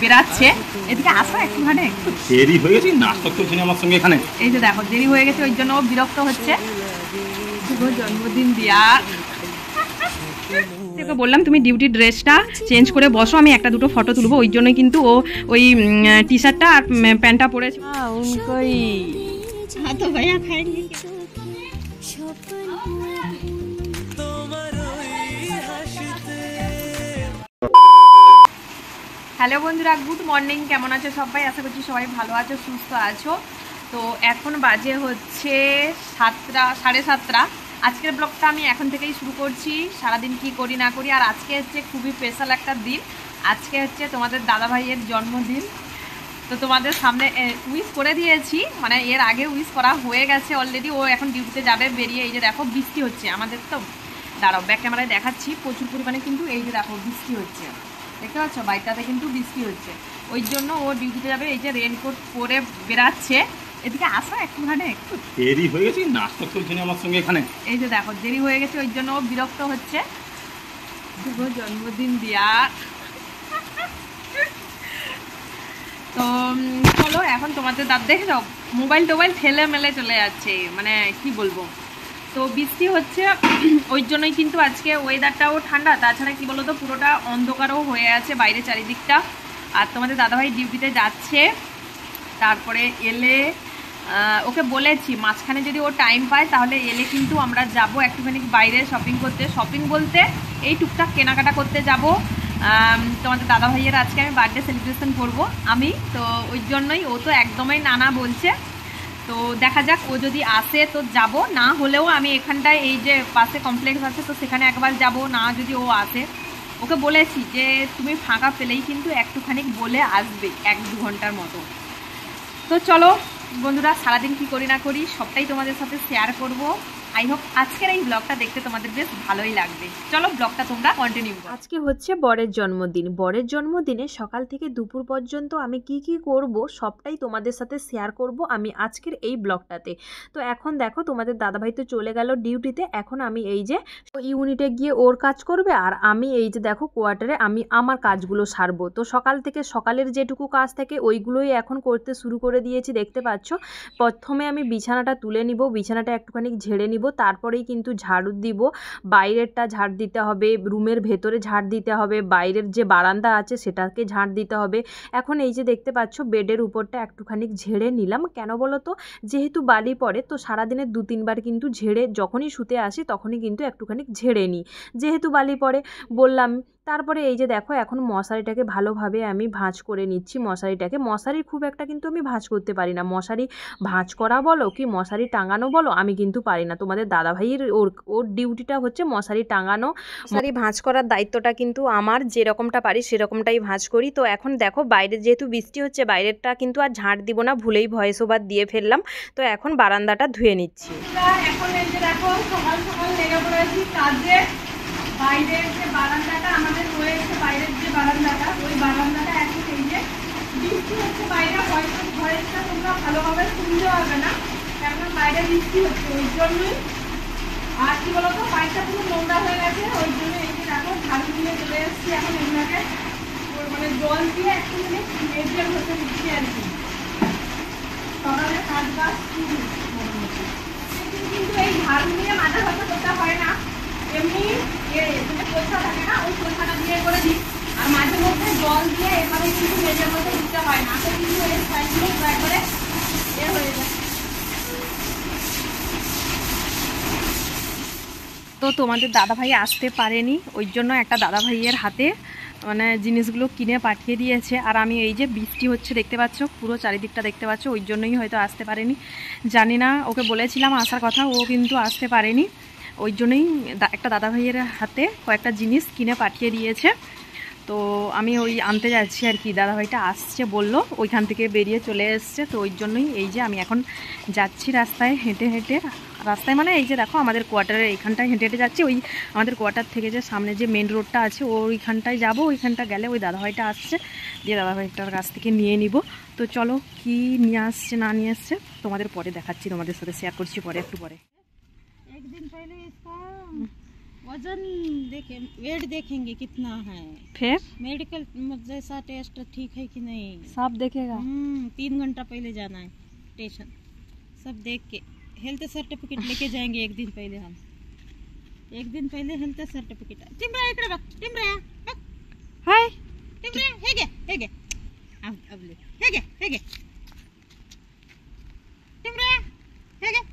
বেরাচ্ছে। এদিকে আসো একটুখানি, দেরি হয়ে গেছে, নাস্তা করছি আমার সঙ্গে এখানে। এই যে দেখো দেরি হয়ে গেছে, ওই জন্য ও বিরক্ত হচ্ছে। শুভ জন্মদিন দিয়া। ওকে বললাম তুমি ডিউটি ড্রেসটা চেঞ্জ করে বসো, আমি একটা দুটো ফটো তুলবো, ওই জন্যই কিন্তু ও ওই টি শার্টটা আর প্যান্টটা পরেছে। তো ভাইয়া খাইনি। হ্যালো বন্ধুরা, গুড মর্নিং। কেমন আছো সবাই? আশা করছি সবাই ভালো আছো, সুস্থ আছো। তো এখন বাজে হচ্ছে 7টা, 7:30। আজকের ব্লগটা আমি এখন থেকেই শুরু করছি, সারাদিন কি করি না করি। আর আজকে হচ্ছে খুবই স্পেশাল একটা দিন। আজকে হচ্ছে তোমাদের দাদাভাইয়ের জন্মদিন। তো তোমাদের সামনে উইশ করে দিয়েছি, মানে এর আগে উইশ করা হয়ে গেছে অলরেডি। ও এখন ডিউটিতে যাবে বেরিয়ে। এই যে দেখো বৃষ্টি হচ্ছে আমাদের, তো দাঁড়াও ব্যাক ক্যামেরায় দেখাচ্ছি, প্রচুর পরিমাণে কিন্তু এই যে দেখো বৃষ্টি হচ্ছে, দেখতে পাচ্ছ বাইকটাতে কিন্তু বৃষ্টি হচ্ছে। ওই জন্য ও ডিউটিতে যাবে। এই যে রেনকোট পরে বেরাচ্ছে। এদিকে আসো একটুখানি, একটু দেরি হয়ে গেছে, নাস্তা করছি আমার সঙ্গে এখানে। এই যে দেখো দেরি হয়ে গেছে, ওই জন্য ও বিরক্ত হচ্ছে। শুভ জন্মদিন দিয়া। তো চলো এখন তোমাদের দাঁত দেখে যাও, মোবাইল টোবাইল ঠেলে মেলে চলে যাচ্ছে, মানে কি বলবো। তো বৃষ্টি হচ্ছে ওই জন্যই কিন্তু আজকে ওয়েদারটাও ঠান্ডা, তাছাড়া কি বলতো পুরোটা অন্ধকারও হয়ে আছে বাইরে চারিদিকটা। আর তোমাদের দাদাভাই ডিউটিতে যাচ্ছে, তারপরে এলে ওকে বলেছি মাঝখানে যদি ও টাইম পায় তাহলে এলে কিন্তু আমরা যাব একটুখানি বাইরে শপিং করতে। শপিং বলতে এই টুকটাক কেনাকাটা করতে যাব। তোমাদের দাদাভাইয়ের আজকে আমি বার্থডে সেলিব্রেশন করবো আমি, তো ওই জন্যই ও তো একদমই নানা বলছে। তো দেখা যাক, ও যদি আসে তো যাব, না হলেও আমি এখানটায় এই যে পাশে কমপ্লেক্স আছে তো সেখানে একবার যাব। না যদি ও আসে, ওকে বলেছি যে তুমি ফাঁকা পেলেই কিন্তু একটুখানি বলে আসবে 1-2 ঘন্টার মতো। তো চলো বন্ধুরা, সারাদিন কি করি না করি সবটাই তোমাদের সাথে শেয়ার করব। আই হোপ আজকের এই ব্লগটা দেখতে তোমাদের বেশ ভালোই লাগবে। চলো ব্লগটা তোমরা কন্টিনিউ করো। আজকে হচ্ছে বরের জন্মদিন। বরের জন্মদিনে সকাল থেকে দুপুর পর্যন্ত আমি কি করব সবটাই তোমাদের সাথে শেয়ার করব আমি আজকের এই ব্লগটাতে। তো এখন দেখো তোমাদের দাদাভাই তো চলে গেল ডিউটিতে, এখন আমি এই যে ইউনিটে গিয়ে ওর কাজ করবে, আর আমি এই যে দেখো কোয়ার্টারে আমি আমার কাজগুলো সারবো। তো সকাল থেকে সকালের যেটুকু কাজ থাকে ওইগুলোই এখন করতে শুরু করে দিয়েছি। দেখতে পাচ্ছ প্রথমে আমি বিছানাটা তুলে নিব, বিছানাটা একটুখানি ঝেড়ে নিব, তারপরেই কিন্তু ঝাড়ু দিব। বাইরেরটা ঝাড় দিতে হবে, রুমের ভেতরে ঝাড় দিতে হবে, বাইরের যে বারান্দা আছে সেটাকে ঝাড় দিতে হবে। এখন এই যে দেখতে পাচ্ছ বেডের উপরটা একটুখানি ঝেড়ে নিলাম। কেন বলো তো, যেহেতু বালি পড়ে তো সারাদিনে 2-3 বার কিন্তু ঝেড়ে, যখনই শুতে আসি তখনই কিন্তু একটুখানি ঝেড়ে নিই, যেহেতু বালি পড়ে বললাম। তারপরে এই যে দেখো এখন মশারিটাকে ভালোভাবে আমি ভাঁজ করে নিচ্ছি। মশারি খুব একটা কিন্তু আমি ভাঁজ করতে পারি না। মশারি ভাঁজ করা বলো কি মশারি টাঙানো বলো, আমি কিন্তু পারি না। তোমাদের দাদাভাইয়ের ওর ডিউটিটা হচ্ছে মশারি টাঙানো, মশারি ভাঁজ করার দায়িত্বটা কিন্তু আমার, যেরকমটা পারি সেরকমটাই ভাঁজ করি। তো এখন দেখো বাইরে যেহেতু বৃষ্টি হচ্ছে, বাইরেরটা কিন্তু আর ঝাঁট দিব না, ভুলেই ভয়েস ওভার দিয়ে ফেললাম। তো এখন বারান্দাটা ধুয়ে নিচ্ছি। এখন এই যে দেখো সকাল সকাল লেগে পড়েছি কাজে। বাইরের যে বারান্দাটা আমাদের রয়েছে, বাইরের যে বারান্দাটা, ওই বারান্দাটা এখন এই যে বৃষ্টি হচ্ছে বাইরে, হয়তো ভয়েসটা তোমরা ভালোভাবে শুনতে হবে না, কারণ বাইরে বৃষ্টি হচ্ছে ওই জন্যই। আর কি বলতো বাইকটা পুরো নোংরা হয়ে গেছে, ওই জন্য এই যে দেখো ঝাড়ু দিয়ে চলে এসেছি। এখন এগুলোকে মানে জল দিয়ে একটু মেডিয়াম হতে দিচ্ছি আর কি। সকালে কাজ বাজ কিন্তু এই ঝাড়ু দিয়ে মাথা ব্যথা করতে হয় না, এমনি পোছা থাকে না, ওই পোছাটা দিয়ে করে দিই। আর মাঝে মধ্যে জল দিয়ে এভাবে কিন্তু মেজের মধ্যে দিতে হয় না, তো কিন্তু এই সাইডগুলো একবারে হয়ে যায়। তো তোমাদের দাদাভাই আসতে পারেনি, ওই জন্য একটা দাদাভাইয়ের হাতে মানে জিনিসগুলো কিনে পাঠিয়ে দিয়েছে। আর আমি এই যে বৃষ্টি হচ্ছে দেখতে পাচ্ছ, পুরো চারিদিকটা দেখতে পাচ্ছ, ওই জন্যই হয়তো আসতে পারেনি, জানি না। ওকে বলেছিলাম আসার কথা, ও কিন্তু আসতে পারেনি। ওই জন্যই একটা দাদাভাইয়ের হাতে কয়েকটা জিনিস কিনে পাঠিয়ে দিয়েছে। তো আমি ওই আনতে যাচ্ছি আর কি, দাদাভাইটা আসছে বললো, ওইখান থেকে বেরিয়ে চলে এসছে। তো ওই জন্যই এই যে আমি এখন যাচ্ছি রাস্তায় হেঁটে হেঁটে। রাস্তায় মানে এই যে দেখো আমাদের কোয়ার্টারের এইখানটায় হেঁটে হেঁটে যাচ্ছি। ওই আমাদের কোয়ার্টার থেকে যে সামনে যে মেন রোডটা আছে ওইখানটায় যাবো। ওইখানটা গেলে ওই দাদাভাইটা আসছে, দিয়ে দাদাভাইটার কাছ থেকে নিয়ে নিব। তো চলো কি নিয়ে আসছে না নিয়ে আসছে তোমাদের পরে দেখাচ্ছি, তোমাদের সাথে শেয়ার করছি পরে, একটু পরে। একদিন पहले इसका वजन देखे, वेट देखेंगे कितना है, फिर मेडिकल जैसा टेस्ट ठीक है कि नहीं। सब देखेगा। 3 घंटा पहले जाना है स्टेशन, सब देख के हेल्थ सर्टिफिकेट लेके जाएंगे। एक दिन पहले हम, एक दिन पहले हेल्थ सर्टिफिकेट। टिमरा इकडे बघ, टिमरा बघ, हाय टिमरा हे गे अब ले, हे गे टिमरा हे गे।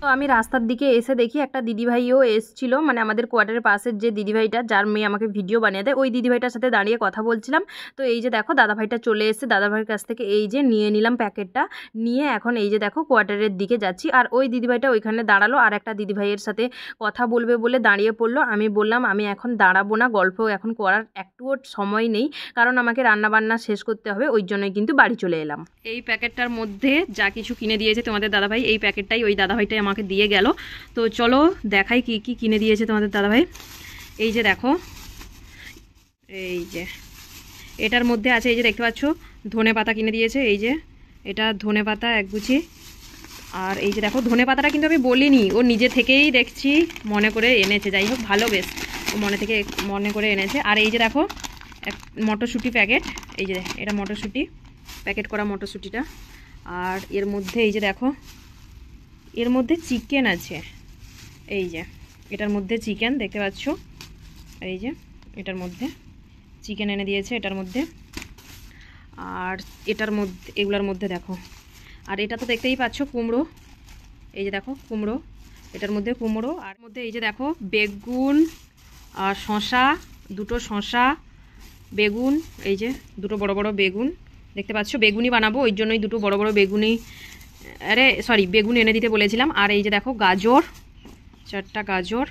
তো আমি রাস্তার দিকে এসে দেখি একটা দিদিভাইও এসেছিল, মানে আমাদের কোয়ার্টারের পাশের যে দিদিভাইটা, যার মেয়ে আমাকে ভিডিও বানিয়ে দেয়, ওই দিদিভাইটার সাথে দাঁড়িয়ে কথা বলছিলাম। তো এই যে দেখো দাদাভাইটা চলে এসেছে, দাদাভাইয়ের কাছ থেকে এই যে নিয়ে নিলাম প্যাকেটটা, নিয়ে এখন এই যে দেখো কোয়ার্টারের দিকে যাচ্ছি। আর ওই দিদিভাইটা ওইখানে দাঁড়ালো, আর একটা দিদিভাইয়ের সাথে কথা বলবে বলে দাঁড়িয়ে পড়লো। আমি বললাম আমি এখন দাঁড়াবো না, গল্প এখন করার একটুও সময় নেই, কারণ আমাকে রান্নাবান্না শেষ করতে হবে, ওই জন্যই কিন্তু বাড়ি চলে এলাম। এই প্যাকেটটার মধ্যে যা কিছু কিনে দিয়েছে তোমাদের দাদাভাই, এই প্যাকেটটাই ওই দাদাভাইটাই আমাকে দিয়ে গেল। তো চলো দেখাই কি কি কিনে দিয়েছে তোমাদের দাদাভাই। এই যে দেখো, এই যে এটার মধ্যে আছে, এই যে দেখতে পাচ্ছ ধনে পাতা কিনে দিয়েছে। এই যে এটা ধনে পাতা এক গুছি। আর এই যে দেখো ধনে পাতাটা কিন্তু আমি বলিনি, ও নিজে থেকেই দেখছি মনে করে এনেছে। যাই হোক ভালো, বেশ ও মনে করে এনেছে। আর এই যে দেখো মটরশুঁটি প্যাকেট, এই যে এটা মটরশুঁটি প্যাকেট করা মটরশুঁটিটা। আর এর মধ্যে এই যে দেখো, এর মধ্যে চিকেন আছে। এই যে এটার মধ্যে চিকেন দেখতে পাচ্ছ, এই যে এটার মধ্যে চিকেন এনে দিয়েছে এটার মধ্যে। আর এটার মধ্যে, এগুলোর মধ্যে দেখো, আর এটা তো দেখতেই পাচ্ছ কুমড়ো, এই যে দেখো কুমড়ো, এটার মধ্যে কুমড়ো। আর মধ্যে এই যে দেখো বেগুন আর শসা, দুটো শসা, বেগুন, এই যে দুটো বড় বড় বেগুন দেখতে পাচ্ছ, বেগুনি বানাবো ওই জন্যই দুটো বড় বড় বেগুনি, বেগুন এনে দিতে বলেছিলাম। আর এই যে দেখো গাজর, 4টা গাজর।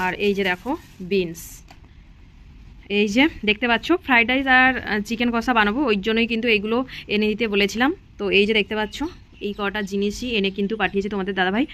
আর এই যে দেখো বিনস, এই যে দেখতে পাচ্ছ ফ্রাইড রাইস আর চিকেন কষা বানাবো, ওই জন্যই কিন্তু এইগুলো এনে দিতে বলেছিলাম। তো এই যে দেখতে পাচ্ছ এই কটা জিনিসই এনে কিন্তু পাঠিয়েছে তোমাদের দাদাভাই।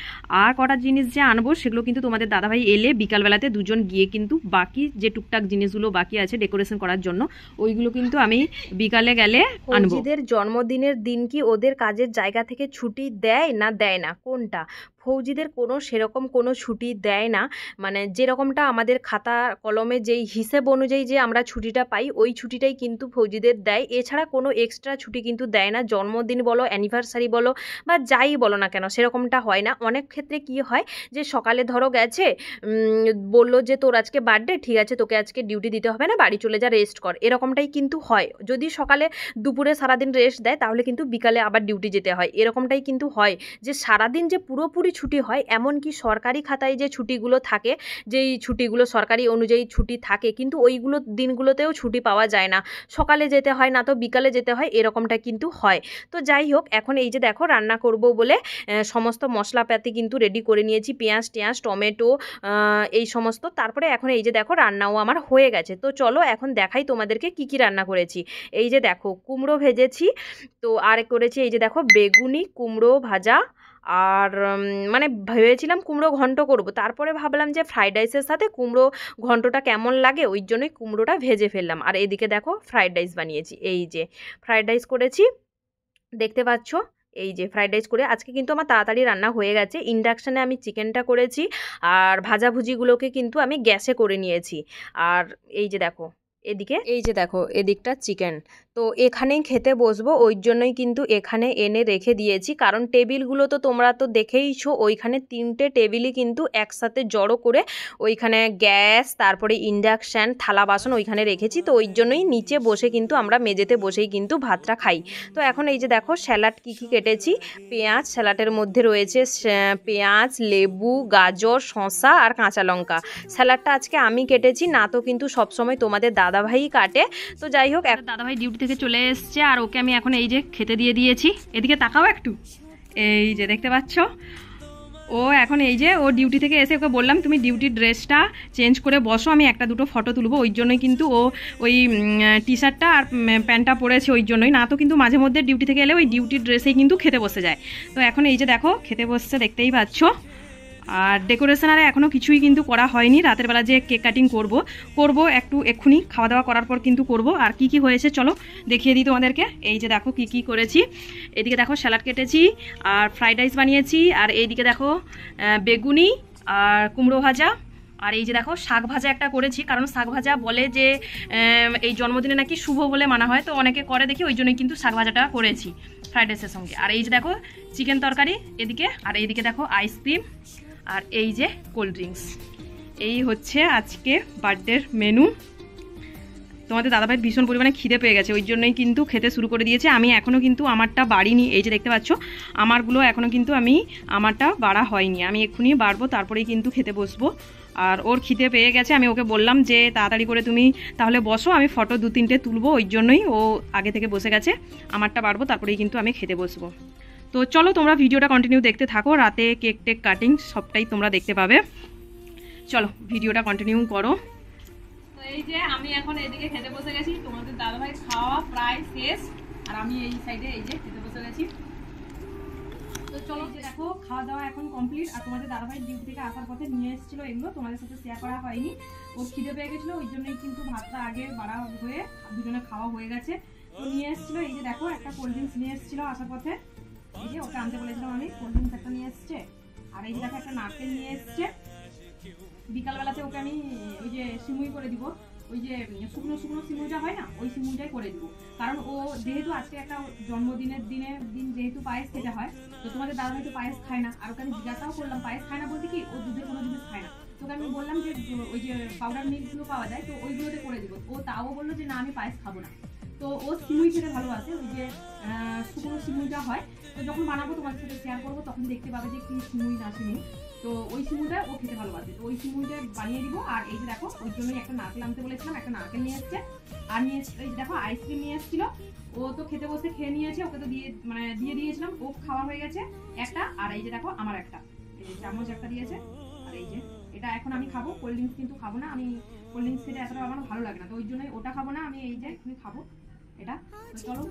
আর কটা জিনিস যে আনবো সেগুলো কিন্তু তোমাদের দাদাভাই এলে বিকালবেলাতে দুজন গিয়ে কিন্তু বাকি যে টুকটাক জিনিসগুলো বাকি আছে ডেকোরেশন করার জন্য, ওইগুলো কিন্তু আমি বিকালে গেলে আনবো। ফৌজিদের জন্মদিনের দিন কি ওদের কাজের জায়গা থেকে ছুটি দেয় না দেয় না, কোনটা? ফৌজিদের কোনো সেরকম কোনো ছুটি দেয় না, মানে যেরকমটা আমাদের খাতা কলমে যেই হিসেব অনুযায়ী যে আমরা ছুটিটা পাই ওই ছুটিটাই কিন্তু ফৌজিদের দেয়, এছাড়া কোনো এক্সট্রা ছুটি কিন্তু দেয় না। জন্মদিন বলো, অ্যানিভার্সারি বলো বা যাই বলো না কেন, সেরকমটা হয় না। অনেক ক্ষেত্রে কি হয় যে সকালে ধরো গেছে, বললো যে তোর আজকে বার্থডে, ঠিক আছে তোকে আজকে ডিউটি দিতে হবে না, বাড়ি চলে যা, রেস্ট কর, এরকমটাই কিন্তু হয়। যদি সকালে দুপুরে সারাদিন রেস্ট দেয় তাহলে কিন্তু বিকালে আবার ডিউটি যেতে হয়, এরকমটাই কিন্তু হয়। যে সারাদিন যে পুরোপুরি ছুটি হয় এমনকি সরকারি খাতায় যে ছুটিগুলো থাকে, যেই ছুটিগুলো সরকারি অনুযায়ী ছুটি থাকে, কিন্তু ওইগুলো দিনগুলোতেও ছুটি পাওয়া যায় না, সকালে যেতে হয় না তো বিকালে যেতে হয়, এরকমটা কিন্তু হয়। তো যাই হোক, এখন এই যে দেখো রান্না করব বলে সমস্ত মশলাপাতি কিন্তু রেডি করে নিয়েছি, পেঁয়াজ টেঁয়াজ টমেটো এই সমস্ত। তারপরে এখন এই যে দেখো রান্নাও আমার হয়ে গেছে। তো চলো এখন দেখাই তোমাদেরকে কি কি রান্না করেছি। এই যে দেখো কুমড়ো ভেজেছি, তো আর করেছি এই যে দেখো বেগুনি কুমড়ো ভাজা। আর মানে ভেবেছিলাম কুমড়ো ঘন্ট করব, তারপরে ভাবলাম যে ফ্রাইড রাইসের সাথে কুমড়ো ঘন্টটা কেমন লাগে, ওই জন্যই কুমড়োটা ভেজে ফেললাম। আর এদিকে দেখো ফ্রাইড রাইস বানিয়েছি, এই যে ফ্রাইড রাইস করেছি দেখতে পাচ্ছ। এই যে ফ্রাইড রাইস করে আজকে কিন্তু আমার তাড়াতাড়ি রান্না হয়ে গেছে। ইন্ডাকশানে আমি চিকেনটা করেছি, আর ভাজাভুজিগুলোকে কিন্তু আমি গ্যাসে করে নিয়েছি। আর এই যে দেখো এদিকে, এই যে দেখো এদিকটা চিকেন, তো এখানেই খেতে বসবো, ওই জন্যই কিন্তু এখানে এনে রেখে দিয়েছি। কারণ টেবিলগুলো তো তোমরা তো দেখেইছো, ওইখানে 3টে টেবিলই কিন্তু একসাথে জড়ো করে ওইখানে গ্যাস, তারপরে ইন্ডাকশান, থালা বাসন ওইখানে রেখেছি। তো ওই জন্যই নিচে বসে কিন্তু আমরা মেঝেতে বসেই কিন্তু ভাতটা খাই। তো এখন এই যে দেখো স্যালাড কী কী কেটেছি, পেঁয়াজ, স্যালাডের মধ্যে রয়েছে পেঁয়াজ, লেবু, গাজর, শসা আর কাঁচা লঙ্কা। স্যালাডটা আজকে আমি কেটেছি, না তো কিন্তু সবসময় তোমাদের দাদাভাই কাটে। তো যাই হোক, দাদাভাই ডিউটি থেকে চলে এসছে, আর ওকে আমি এখন এই যে খেতে দিয়ে দিয়েছি। এদিকে তাকাও একটু, এই যে দেখতে পাচ্ছ ও এখন এই যে ও ডিউটি থেকে এসে ওকে বললাম তুমি ডিউটির ড্রেসটা চেঞ্জ করে বসো, আমি একটা দুটো ফটো তুলবো, ওই জন্যই কিন্তু ও ওই টি শার্টটা আর প্যান্টটা পরেছে, ওই জন্যই, না তো কিন্তু মাঝে মধ্যে ডিউটি থেকে এলে ওই ডিউটির ড্রেসেই কিন্তু খেতে বসে যায়। তো এখন এই যে দেখো খেতে বসছে দেখতেই পাচ্ছ। আর ডেকোরেশন আর এখনও কিছুই কিন্তু করা হয়নি, রাতের বেলা যে কেক কাটিং করব একটু এক্ষুনি খাওয়া দাওয়া করার পর কিন্তু করব। আর কি কি হয়েছে চলো দেখিয়ে দিই তোমাদেরকে। এই যে দেখো কি কি করেছি, এদিকে দেখো স্যালাড কেটেছি আর ফ্রাইড রাইস বানিয়েছি, আর এইদিকে দেখো বেগুনি আর কুমড়ো ভাজা, আর এই যে দেখো শাক ভাজা একটা করেছি, কারণ শাক ভাজা বলে যে এই জন্মদিনে নাকি শুভ বলে মানা হয়, তো অনেকে করে দেখি, ওই জন্যই কিন্তু শাক ভাজাটা করেছি ফ্রাইড রাইসের সঙ্গে। আর এই যে দেখো চিকেন তরকারি এদিকে, আর এইদিকে দেখো আইসক্রিম, আর এই যে কোল্ড ড্রিঙ্কস। এই হচ্ছে আজকে বার্থডের মেনু। তোমাদের দাদাভাই ভীষণ পরিমাণে খিদে পেয়ে গেছে, ওই জন্যই কিন্তু খেতে শুরু করে দিয়েছে। আমি এখনও কিন্তু আমারটা বাড়িনি, এই যে দেখতে পাচ্ছ আমারগুলো এখনও কিন্তু আমারটা বাড়া হয়নি, আমি এক্ষুনি বাড়বো, তারপরেই কিন্তু খেতে বসবো। আর ওর খিদে পেয়ে গেছে, আমি ওকে বললাম যে তাড়াতাড়ি করে তুমি তাহলে বসো, আমি ফটো 2-3টে তুলবো, ওই জন্যই ও আগে থেকে বসে গেছে। আমারটা বাড়বো, তারপরেই কিন্তু আমি খেতে বসবো। তো চলো তোমরা ভিডিওটা কন্টিনিউ দেখতে থাকো, রাতে কেক টেক কাটিং সবটাই তোমরা দেখতে পাবে। চলো ভিডিওটা কন্টিনিউ করো। তো এই যে আমি এখন এদিকে খেতে বসে গেছি, তোমাদের দাদাভাই খাওয়া প্রায় শেষ, আর আমি এই সাইডে এই যে খেতে বসে গেছি। তো চলো যে দেখো খাওয়া দাওয়া এখন কমপ্লিট, আর তোমাদের দাদাভাই ডিউটি থেকে আসার পথে নিয়ে এসেছিলো এগুলো, তোমাদের সাথে শেয়ার করা হয়নি। ও খিদে পেয়ে গেছিলো, ওই জন্যই কিন্তু ভাতটা আগে বাড়া হয়ে দুজনে খাওয়া হয়ে গেছে। তো নিয়ে এসেছিলো এই যে দেখো একটা কোল্ড ড্রিঙ্কস নিয়ে এসেছিলো আসার পথে, এই যে ওকে আনতে বলেছিলাম আমি, কোল্ড ড্রিঙ্কস একটা নিয়ে এসছে। আর এই যে দেখো একটা নারকেল নিয়ে এসছে, বিকালবেলাতে ওকে আমি ওই যে সিমুই করে দিব, ওই যে শুকনো শুকনো সিমুইটা হয় না, ওই সিমুইটাই করে দিব। কারণ ও যেহেতু আজকে একটা জন্মদিনের দিন যেহেতু পায়েস খেতে হয়, তো তোমাদের দাদা হয়তো পায়েস খায় না, আর ওকে আমি জিজ্ঞাসাও করলাম পায়েস খায় না বলতে কি ও দুধের কোনো জিনিস খায় না। তোকে আমি বললাম যে ওই যে পাউডার মিল্কগুলো পাওয়া যায়, তো ওইগুলোতে করে দিব। ও তাও বললো যে না আমি পায়েস খাবো না। তো ও সিমুই খেতে ভালোবাসে, ওই যে শুকনো সিমুইটা হয়, তো যখন বানাবো তোমাদের সাথে শেয়ার করবো, তখন দেখতে পাবে যে কি সিমুই না সিমুই। তো ওই সিমুইটা ও খেতে ভালোবাসে, তো ওই সিমুইটা বানিয়ে দিব। আর এই যে দেখো ওই জন্যই একটা নারকেল আনতে বলেছিলাম, একটা নারকেল নিয়ে এসছে। আর নিয়ে এই যে দেখো আইসক্রিম নিয়ে এসেছিল, ও তো খেতে বসে খেয়ে নিয়েছে, ওকে তো দিয়ে দিয়েছিলাম, ও খাওয়া হয়ে গেছে একটা। আর এই যে দেখো আমার একটা এই যে চামচ একটা দিয়েছে। আর এই যে এটা এখন আমি খাবো, কোল্ড ড্রিঙ্কস কিন্তু খাবো না, আমি কোল্ড ড্রিঙ্কস খেতে এতটা আমার ভালো লাগে না, তো ওই জন্যই ওটা খাবো না, আমি এই যে এখনই খাবো এটা। তো চলো